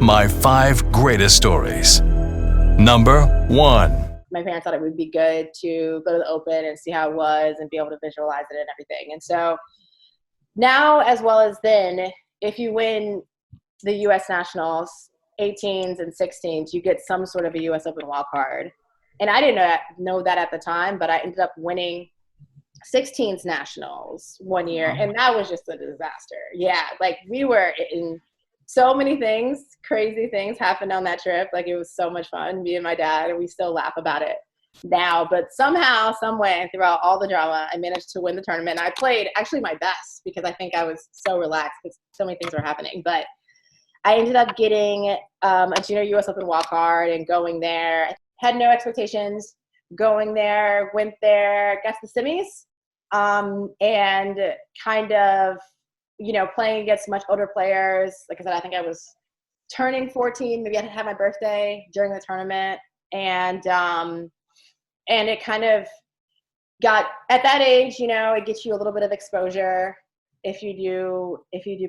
My 5 greatest stories. Number 1. My parents thought it would be good to go to the Open and see how it was and be able to visualize it and everything. And so now, as well as then, if you win the U.S. Nationals, 18s and 16s, you get some sort of a U.S. Open wild card. And I didn't know that at the time, but I ended up winning 16s Nationals one year, and that was just a disaster. Yeah, like we were in so many things, crazy things happened on that trip. Like it was so much fun, me and my dad, and we still laugh about it now. But somehow, some way, throughout all the drama, I managed to win the tournament. I played actually my best because I think I was so relaxed because so many things were happening. But I ended up getting a junior U.S. Open wild card and going there. Had no expectations. Going there, went there, got to the semis, and kind of, playing against much older players. Like I said, I think I was turning 14. Maybe I had my birthday during the tournament, and it kind of got at that age. It gets you a little bit of exposure if you do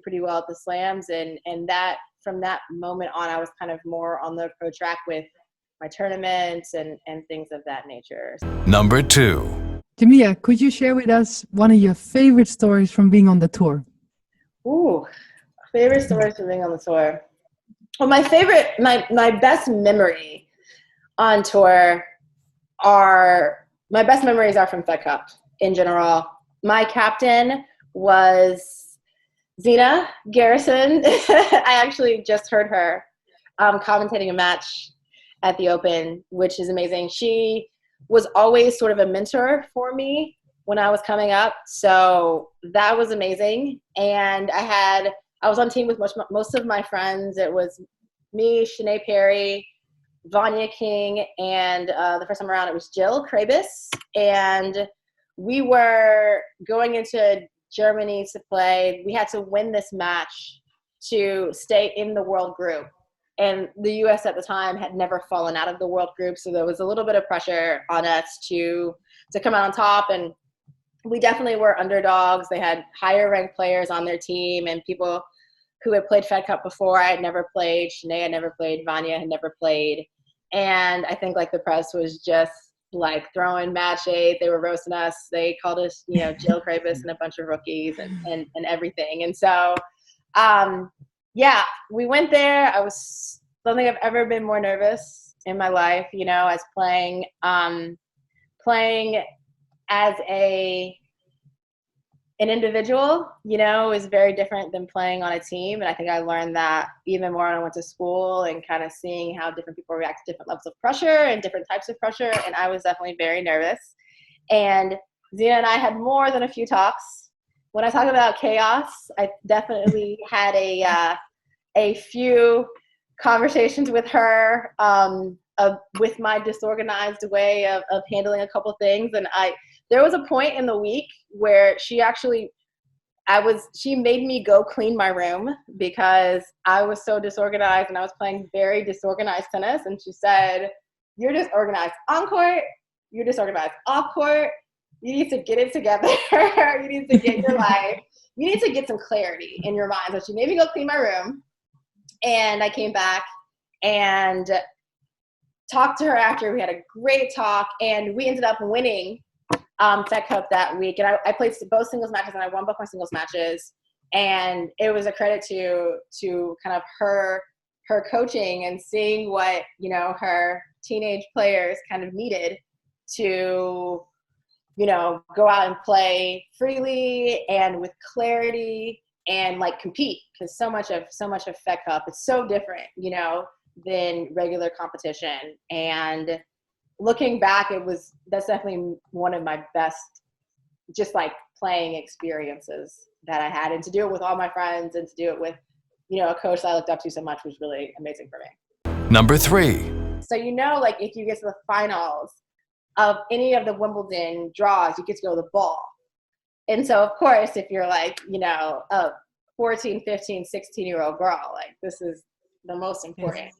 pretty well at the slams, and that from that moment on, I was kind of more on the pro track with my tournaments and things of that nature. Number 2. Jamea, could you share with us one of your favorite stories from being on the tour? Ooh, favorite stories from being on the tour. Well, my best memory on tour my best memories are from Fed Cup in general. My captain was Zina Garrison. I actually just heard her commentating a match at the Open, which is amazing. She was always sort of a mentor for me when I was coming up. So that was amazing. And I was on team with most of my friends. It was me, Shanae Perry, Vanya King, and the first time around it was Jill Krabis. And we were going into Germany to play. We had to win this match to stay in the world group. And the U.S. at the time had never fallen out of the world group, so there was a little bit of pressure on us to come out on top. And we definitely were underdogs. They had higher ranked players on their team and people who had played Fed Cup before. I had never played. Shanae had never played. Vanya had never played. And I think the press was just throwing match aid. They were roasting us. They called us, Jill Krabis and a bunch of rookies and everything. And so, yeah, we went there. I don't think I've ever been more nervous in my life, as playing as an individual, is very different than playing on a team. And I think I learned that even more when I went to school and kind of seeing how different people react to different levels of pressure and different types of pressure. And I was definitely very nervous. And Zina and I had more than a few talks. When I talk about chaos, I definitely had a few conversations with her with my disorganized way of handling a couple things. And there was a point in the week where she made me go clean my room because I was so disorganized and I was playing very disorganized tennis. And she said, "You're disorganized on court, you're disorganized off court. You need to get it together. You need to get your life. You need to get some clarity in your mind." So she made me go clean my room. And I came back and talked to her after. We had a great talk, and we ended up winning Fed Cup that week. And I played both singles matches, and I won both my singles matches. And it was a credit to kind of her coaching and seeing what, her teenage players kind of needed to go out and play freely and with clarity and compete, because so much of Fed Cup is so different, than regular competition. And looking back, that's definitely one of my best just playing experiences that I had, and to do it with all my friends and to do it with, a coach that I looked up to so much was really amazing for me. Number 3. So, if you get to the finals of any of the Wimbledon draws, you get to go to the ball. And so, of course, if you're a 14, 15, 16-year-old girl, this is the most important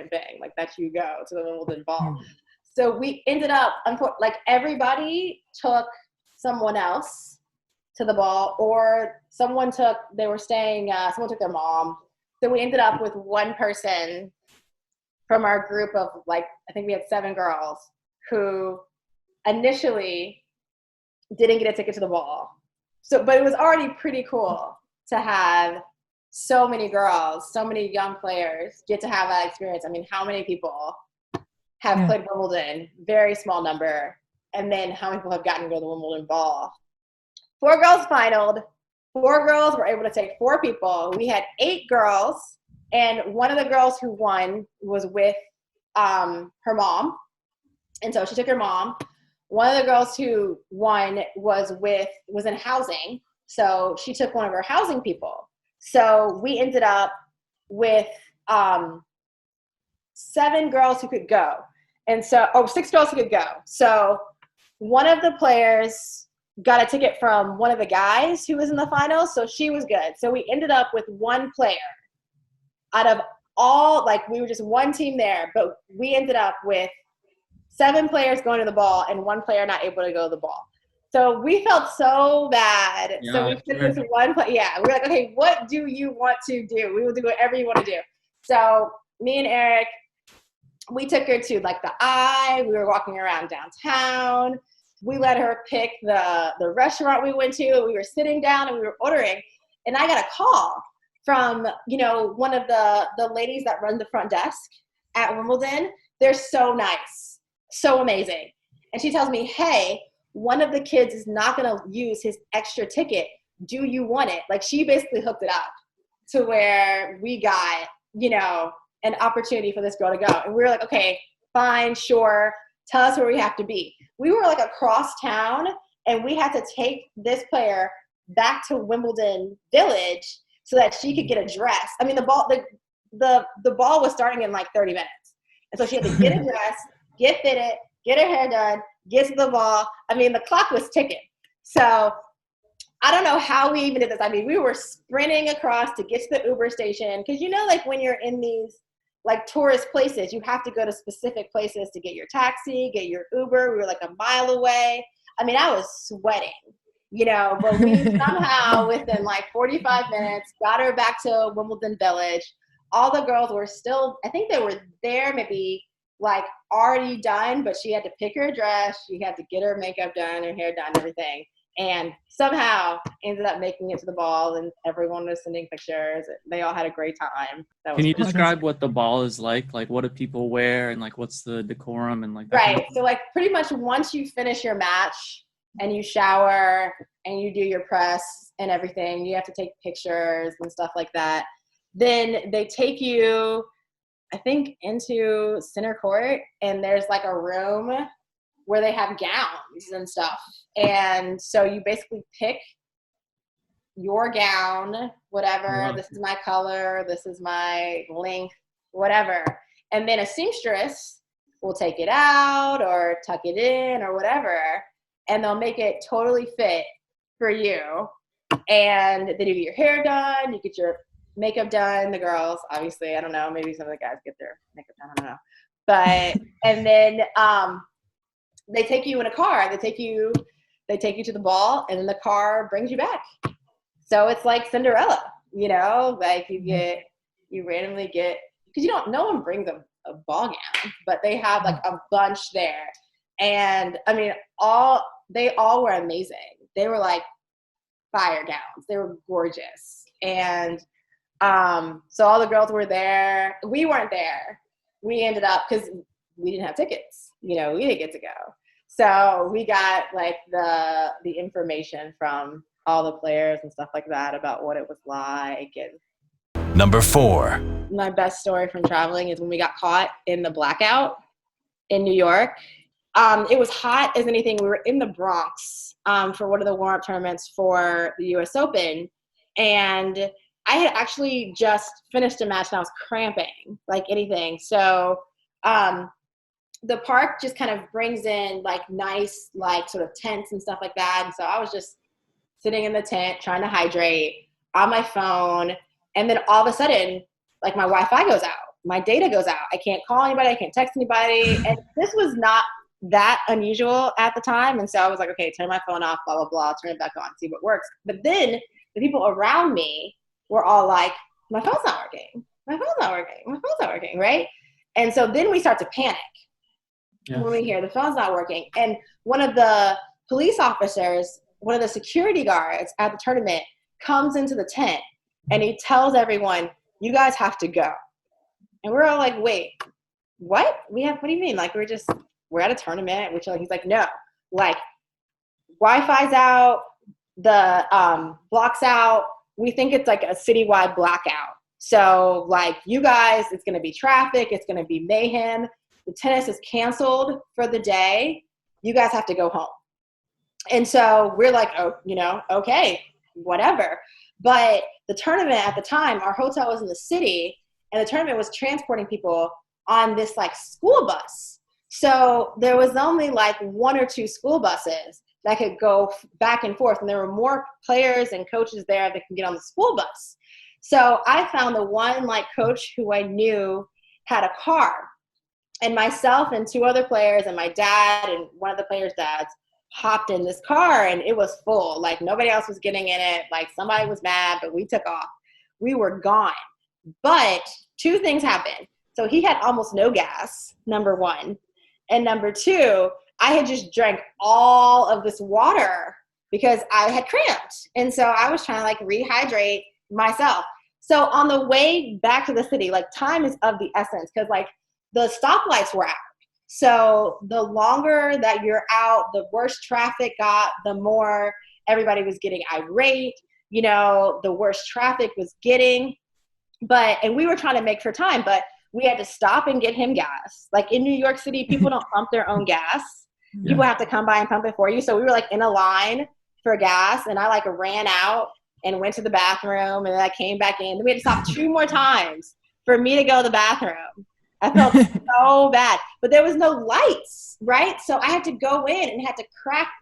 thing, that you go to the Wimbledon ball. So we ended up, everybody took someone else to the ball, or someone took their mom. So we ended up with one person from our group of like, I think we had 7 girls who initially didn't get a ticket to the ball. So, but it was already pretty cool to have so many girls, so many young players get to have that experience. I mean, how many people have played Wimbledon? Very small number. And then how many people have gotten to go to the Wimbledon ball? 4 girls finaled. 4 girls were able to take 4 people. We had 8 girls, and one of the girls who won was with her mom. And so she took her mom. One of the girls who won was in housing. So she took one of her housing people. So we ended up with 7 girls who could go. And so, 6 girls who could go. So one of the players got a ticket from one of the guys who was in the finals. So she was good. So we ended up with 1 player out of all, like we were just one team there, but we ended up with 7 players going to the ball and 1 player not able to go to the ball. So we felt so bad. Yeah, so we took this one play. Yeah, we were like, okay, what do you want to do? We will do whatever you want to do. So me and Eric, we took her to like the Eye. We were walking around downtown. We let her pick the restaurant we went to. We were sitting down and we were ordering. And I got a call from, one of the ladies that run the front desk at Wimbledon. They're so nice, so amazing. And she tells me, hey, one of the kids is not going to use his extra ticket. Do you want it? Like she basically hooked it up to where we got, an opportunity for this girl to go. And we were like, okay, fine, sure. Tell us where we have to be. We were like across town and we had to take this player back to Wimbledon Village so that she could get a dress. I mean, the ball was starting in like 30 minutes. And so she had to get a dress, get fitted, get her hair done, get to the ball. I mean, the clock was ticking. So I don't know how we even did this. I mean, we were sprinting across to get to the Uber station. Because like when you're in these like tourist places, you have to go to specific places to get your taxi, get your Uber. We were like a mile away. I mean, I was sweating, but we somehow within like 45 minutes got her back to Wimbledon Village. All the girls were still, I think they were there maybe like already done, but she had to pick her dress. She had to get her makeup done, her hair done, everything. And somehow ended up making it to the ball, and everyone was sending pictures. They all had a great time. Can you describe what the ball is like? Like, what do people wear, and like, what's the decorum and like that? Right. So like pretty much once you finish your match and you shower and you do your press and everything, you have to take pictures and stuff like that. Then they take you, I think, into center court, and there's like a room where they have gowns and stuff. And so you basically pick your gown, whatever. This is my color. This is my length, whatever. And then a seamstress will take it out or tuck it in or whatever, and they'll make it totally fit for you. And then you get your hair done, you get your makeup done. The girls, obviously, I don't know, maybe some of the guys get their makeup done, I don't know. But, and then they take you in a car. They take you to the ball, and then the car brings you back. So it's like Cinderella, like you randomly get, because no one brings a ball gown, but they have like a bunch there. And I mean, they all were amazing. They were like fire gowns. They were gorgeous. And so all the girls were there. We weren't there. We ended up, because we didn't have tickets, we didn't get to go. So we got like the information from all the players and stuff like that about what it was like. And Number 4. my best story from traveling is when we got caught in the blackout in New York. It was hot as anything. We were in the Bronx for one of the warm-up tournaments for the US Open. And I had actually just finished a match and I was cramping like anything. So the park just kind of brings in like nice, like sort of tents and stuff like that. And so I was just sitting in the tent trying to hydrate on my phone. And then all of a sudden, like my Wi-Fi goes out, my data goes out. I can't call anybody. I can't text anybody. And this was not that unusual at the time. And so I was like, okay, turn my phone off, blah, blah, blah, turn it back on, see what works. But then the people around me were all like, my phone's not working. My phone's not working. My phone's not working, right? And so then we start to panic when we hear the phone's not working. And one of the police officers, one of the security guards at the tournament comes into the tent and he tells everyone, you guys have to go. And we're all like, wait, what? What do you mean? Like, we're at a tournament. He's like, no, like Wi-Fi's out, the block's out. We think it's like a citywide blackout. So like you guys, it's going to be traffic. It's going to be mayhem. The tennis is canceled for the day. You guys have to go home. And so we're like, oh, okay, whatever. But the tournament at the time, our hotel was in the city, and the tournament was transporting people on this like school bus. So there was only like 1 or 2 school buses that could go back and forth. And there were more players and coaches there that could get on the school bus. So I found the one like coach who I knew had a car, and myself and 2 other players and my dad and one of the players' dads hopped in this car, and it was full. Like nobody else was getting in it. Like somebody was mad, but we took off. We were gone. But 2 things happened. So he had almost no gas, number 1. And number 2, I had just drank all of this water because I had cramped. And so I was trying to like rehydrate myself. So on the way back to the city, like time is of the essence because like the stoplights were out. So the longer that you're out, the worse traffic got, the more everybody was getting irate, the worse traffic was getting. And we were trying to make for time, but we had to stop and get him gas. Like in New York City, people don't pump their own gas. People have to come by and pump it for you. So we were like in a line for gas, and I like ran out and went to the bathroom, and then I came back in. Then we had to stop 2 more times for me to go to the bathroom. I felt so bad, but there was no lights, right? So I had to go in and had to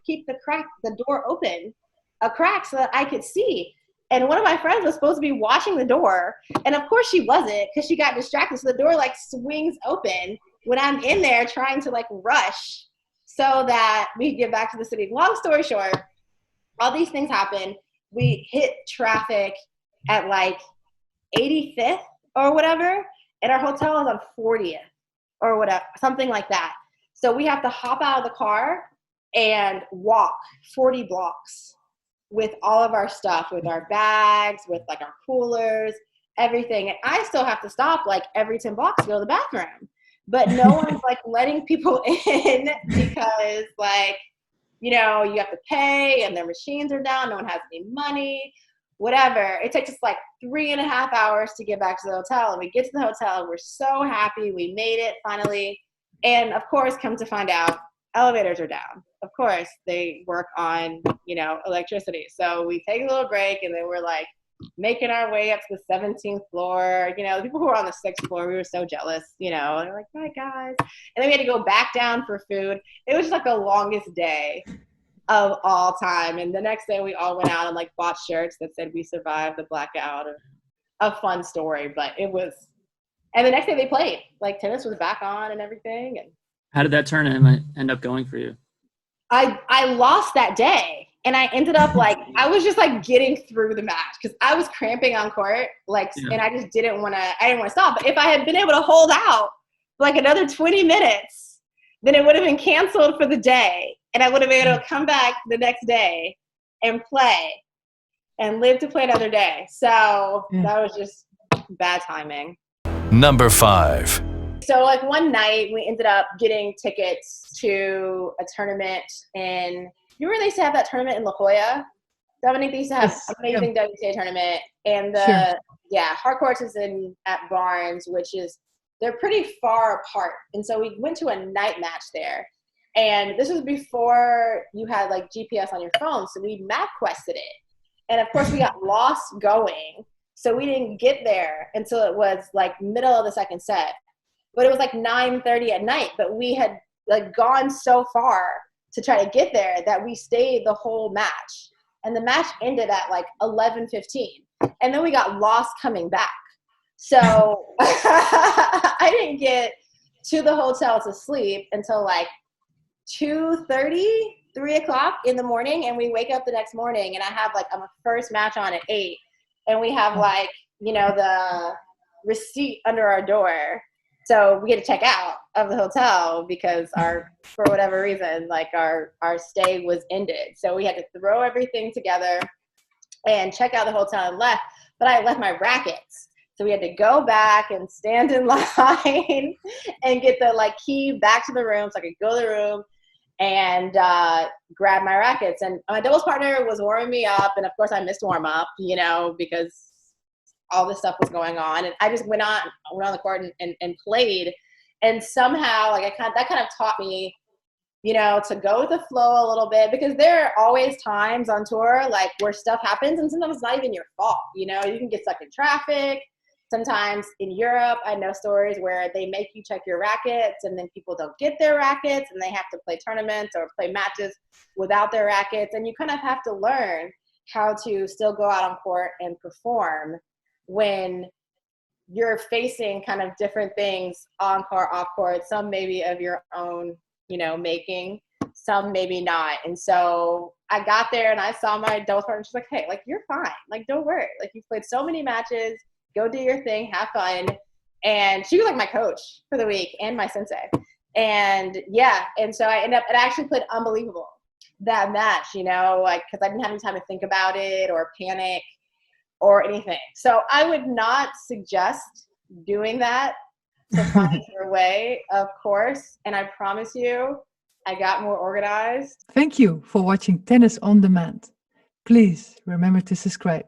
keep the door open, a crack so that I could see. And one of my friends was supposed to be watching the door. And of course she wasn't because she got distracted. So the door like swings open when I'm in there trying to like rush so that we could get back to the city. Long story short, all these things happen. We hit traffic at like 85th or whatever. And our hotel is on 40th or whatever, something like that. So we have to hop out of the car and walk 40 blocks with all of our stuff, with our bags, with like our coolers, everything. And I still have to stop like every 10 blocks to go to the bathroom. But no one's like letting people in because like, you have to pay and their machines are down. No one has any money, whatever. It takes us like 3.5 hours to get back to the hotel. And we get to the hotel and we're so happy. We made it finally. And of course, come to find out, elevators are down. Of course, they work on, electricity. So we take a little break and then we're like making our way up to the 17th floor. The people who were on the 6th floor, we were so jealous, they're like, hi guys. And then we had to go back down for food. It was just like the longest day of all time. And the next day we all went out and like bought shirts that said we survived the blackout. A fun story, but it was, and the next day they played. Like tennis was back on and everything. And how did that tournament end up going for you? I lost that day, and I ended up like I was just like getting through the match because I was cramping on court, and I just didn't want to stop. But if I had been able to hold out for like another 20 minutes, then it would have been canceled for the day, and I would have been able to come back the next day and play and live to play another day. So that was just bad timing. Number 5. So like one night we ended up getting tickets to a tournament in, you remember they used to have that tournament in La Jolla? Dominic, they used to have amazing WTA tournament. And hard courts is at Barnes, which is, they're pretty far apart. And so we went to a night match there. And this was before you had like GPS on your phone. So we MapQuested it. And of course we got lost going. So we didn't get there until it was like middle of the second set. But it was like 9:30 at night, but we had like gone so far to try to get there that we stayed the whole match. And the match ended at like 11:15. And then we got lost coming back. So I didn't get to the hotel to sleep until like 2:30, 3 o'clock in the morning. And we wake up the next morning and I have like, I'm a first match on at 8. And we have like the receipt under our door. So we get to check out of the hotel because for whatever reason, like our stay was ended. So we had to throw everything together and check out the hotel and left. But I left my rackets. So we had to go back and stand in line and get the key back to the room so I could go to the room and grab my rackets. And my doubles partner was warming me up. And of course I missed warm up, because all this stuff was going on. And I just went on the court and played. And somehow that kind of taught me, to go with the flow a little bit, because there are always times on tour where stuff happens and sometimes it's not even your fault. You can get stuck in traffic. Sometimes in Europe, I know stories where they make you check your rackets and then people don't get their rackets and they have to play tournaments or play matches without their rackets. And you kind of have to learn how to still go out on court and perform when you're facing kind of different things on court, off court, some maybe of your own, making, some maybe not. And so I got there and I saw my doubles partner. She's like, hey, you're fine. Don't worry. You've played so many matches. Go do your thing. Have fun. And she was my coach for the week and my sensei. And yeah. And so I ended up, it actually played unbelievable that match, because I didn't have any time to think about it or panic or anything. So I would not suggest doing that to find your way, of course. And I promise you, I got more organized. Thank you for watching Tennis on Demand. Please remember to subscribe.